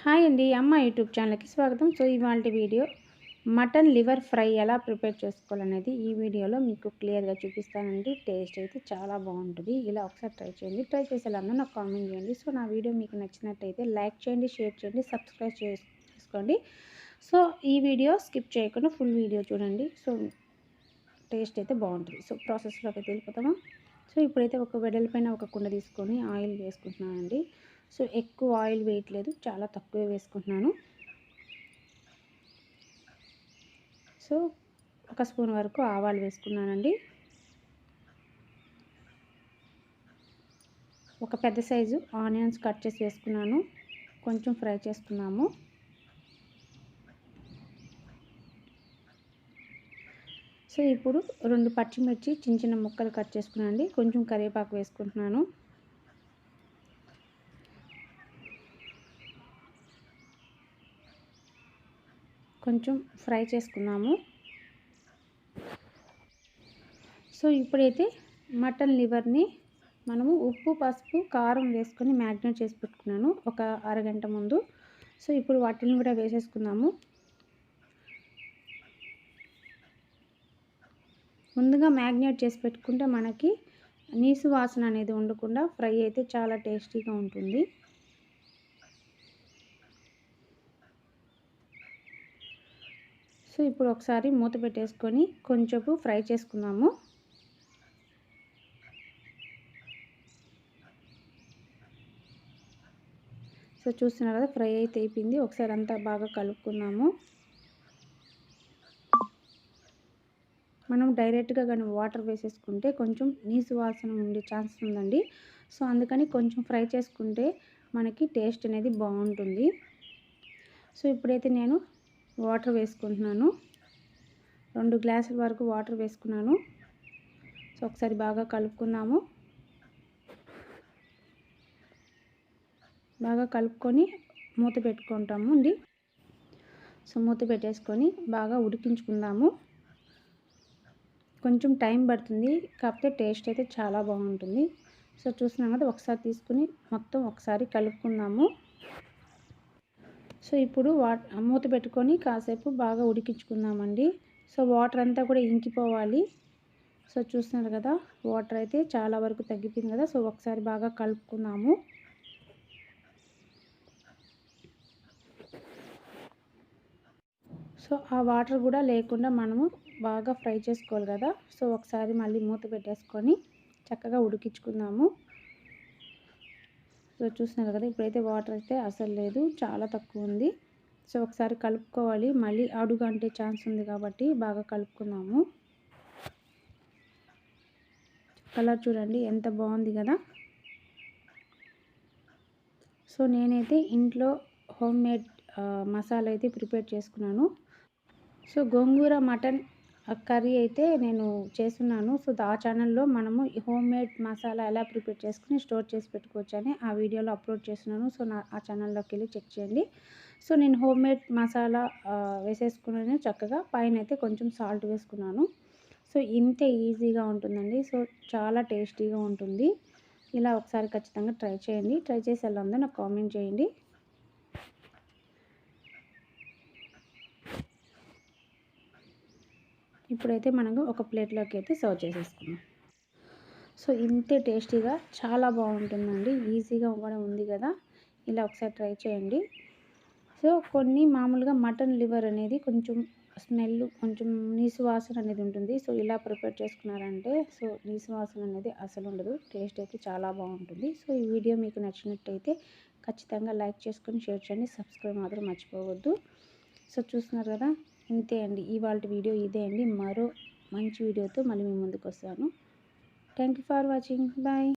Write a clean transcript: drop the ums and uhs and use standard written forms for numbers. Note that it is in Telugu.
హాయ్ అండి, అమ్మ యూట్యూబ్ ఛానల్కి స్వాగతం. సో ఇవాళ వీడియో మటన్ లివర్ ఫ్రై ఎలా ప్రిపేర్ చేసుకోవాలనేది ఈ వీడియోలో మీకు క్లియర్గా చూపిస్తానండి. టేస్ట్ అయితే చాలా బాగుంటుంది. ఇలా ఒకసారి ట్రై చేయండి. ట్రై చేసేలాగా నాకు కామెంట్ చేయండి. సో నా వీడియో మీకు నచ్చినట్టయితే లైక్ చేయండి, షేర్ చేయండి, సబ్స్క్రైబ్ చేసుకోండి. సో ఈ వీడియో స్కిప్ చేయకుండా ఫుల్ వీడియో చూడండి. సో టేస్ట్ అయితే బాగుంటుంది. సో ప్రాసెస్లోకి అయితే వెళ్ళిపోతామా. సో ఇప్పుడైతే ఒక వెడల్పైన ఒక కుండ తీసుకొని ఆయిల్ వేసుకుంటున్నానండి. సో ఎక్కువ ఆయిల్ వేయట్లేదు, చాలా తక్కువే వేసుకుంటున్నాను. సో ఒక స్పూన్ వరకు ఆవాలు వేసుకున్నానండి. ఒక పెద్ద సైజు ఆనియన్స్ కట్ చేసి వేసుకున్నాను. కొంచెం ఫ్రై చేసుకున్నాము. సో ఇప్పుడు 2 పచ్చిమిర్చి చిన్న చిన్న ముక్కలు కట్ చేసుకున్నానండి. కొంచెం కరివేపాకు వేసుకుంటున్నాను. కొంచెం ఫ్రై చేసుకున్నాము. సో ఇప్పుడైతే మటన్ లివర్ని మనము ఉప్పు, పసుపు, కారం వేసుకొని మ్యాగ్నేట్ చేసి పెట్టుకున్నాను ఒక అరగంట ముందు. సో ఇప్పుడు వాటిని కూడా వేసేసుకుందాము. ముందుగా మ్యాగ్నేట్ చేసి పెట్టుకుంటే మనకి నీసు వాసన అనేది ఉండకుండా ఫ్రై అయితే చాలా టేస్టీగా ఉంటుంది. సో ఇప్పుడు ఒకసారి మూత పెట్టేసుకొని కొంచెంసేపు ఫ్రై చేసుకుందాము. సో చూస్తున్నారు కదా, ఫ్రై అయితే అయిపోయింది. ఒకసారి అంతా బాగా కలుపుకుందాము. మనం డైరెక్ట్గా కానీ వాటర్ వేసేసుకుంటే కొంచెం నీసు వాసన ఉండే ఛాన్స్ ఉందండి. సో అందుకని కొంచెం ఫ్రై చేసుకుంటే మనకి టేస్ట్ అనేది బాగుంటుంది. సో ఇప్పుడైతే నేను వాటర్ వేసుకుంటున్నాను. 2 గ్లాసుల వరకు వాటర్ వేసుకున్నాను. సో ఒకసారి బాగా కలుపుకుందాము. బాగా కలుపుకొని మూత పెట్టుకుంటాము అండి. సో మూత పెట్టేసుకొని బాగా ఉడికించుకుందాము. కొంచెం టైం పడుతుంది, కాకపోతే టేస్ట్ అయితే చాలా బాగుంటుంది. సో చూస్తున్నాం కదా, ఒకసారి తీసుకుని మొత్తం ఒకసారి కలుపుకుందాము. సో ఇప్పుడు మూత పెట్టుకొని కాసేపు బాగా ఉడికించుకుందామండి. సో వాటర్ అంతా కూడా ఇంకిపోవాలి. సో చూస్తున్నారు కదా, వాటర్ అయితే చాలా వరకు తగ్గిపోయింది కదా. సో ఒకసారి బాగా కలుపుకుందాము. సో ఆ వాటర్ కూడా లేకుండా మనము బాగా ఫ్రై చేసుకోవాలి కదా. సో ఒకసారి మళ్ళీ మూత పెట్టేసుకొని చక్కగా ఉడికించుకుందాము. సో చూస్తున్నారు కదా, ఇప్పుడైతే వాటర్ అయితే అసలు లేదు, చాలా తక్కువ ఉంది. సో ఒకసారి కలుపుకోవాలి, మళ్ళీ అడుగు అంటే ఛాన్స్ ఉంది కాబట్టి బాగా కలుపుకుందాము. కలర్ చూడండి ఎంత బాగుంది కదా. సో నేనైతే ఇంట్లో హోమ్ మేడ్ మసాలా అయితే ప్రిపేర్ చేసుకున్నాను. సో గోంగూర మటన్ కర్రీ అయితే నేను చేస్తున్నాను. సో ఆ ఛానల్లో మనము హోమ్ మేడ్ మసాలా ఎలా ప్రిపేర్ చేసుకుని స్టోర్ చేసి పెట్టుకోవచ్చు అని ఆ వీడియోలో అప్లోడ్ చేస్తున్నాను. సో ఆ ఛానల్లోకి వెళ్ళి చెక్ చేయండి. సో నేను హోమ్ మేడ్ మసాలా వేసేసుకున్నాను. చక్కగా పైన అయితే కొంచెం సాల్ట్ వేసుకున్నాను. సో ఇంతే ఈజీగా ఉంటుందండి. సో చాలా టేస్టీగా ఉంటుంది. ఇలా ఒకసారి ఖచ్చితంగా ట్రై చేయండి. ట్రై చేసి ఎలా ఉందో నాకు కామెంట్ చేయండి. ఇప్పుడైతే మనకు ఒక ప్లేట్లోకి అయితే సర్వ్ చేసేసుకున్నాం. సో ఇంతే టేస్టీగా చాలా బాగుంటుందండి. ఈజీగా కూడా ఉంది కదా, ఇలా ఒకసారి ట్రై చేయండి. సో కొన్ని మామూలుగా మటన్ లివర్ అనేది కొంచెం స్మెల్, కొంచెం నీసు వాసన అనేది ఉంటుంది. సో ఇలా ప్రిపేర్ చేసుకున్నారంటే సో నీసు వాసన అనేది అసలు ఉండదు. టేస్ట్ అయితే చాలా బాగుంటుంది. సో ఈ వీడియో మీకు నచ్చినట్టయితే ఖచ్చితంగా లైక్ చేసుకొని షేర్ చేయండి. సబ్స్క్రైబ్ మాత్రం మర్చిపోవద్దు. సో చూస్తున్నారు కదా, ఇంతే అండి. ఇవాళ వీడియో ఇదే అండి. మరో మంచి వీడియోతో మళ్ళీ మీ ముందుకు వస్తాను. Thank you for watching. Bye.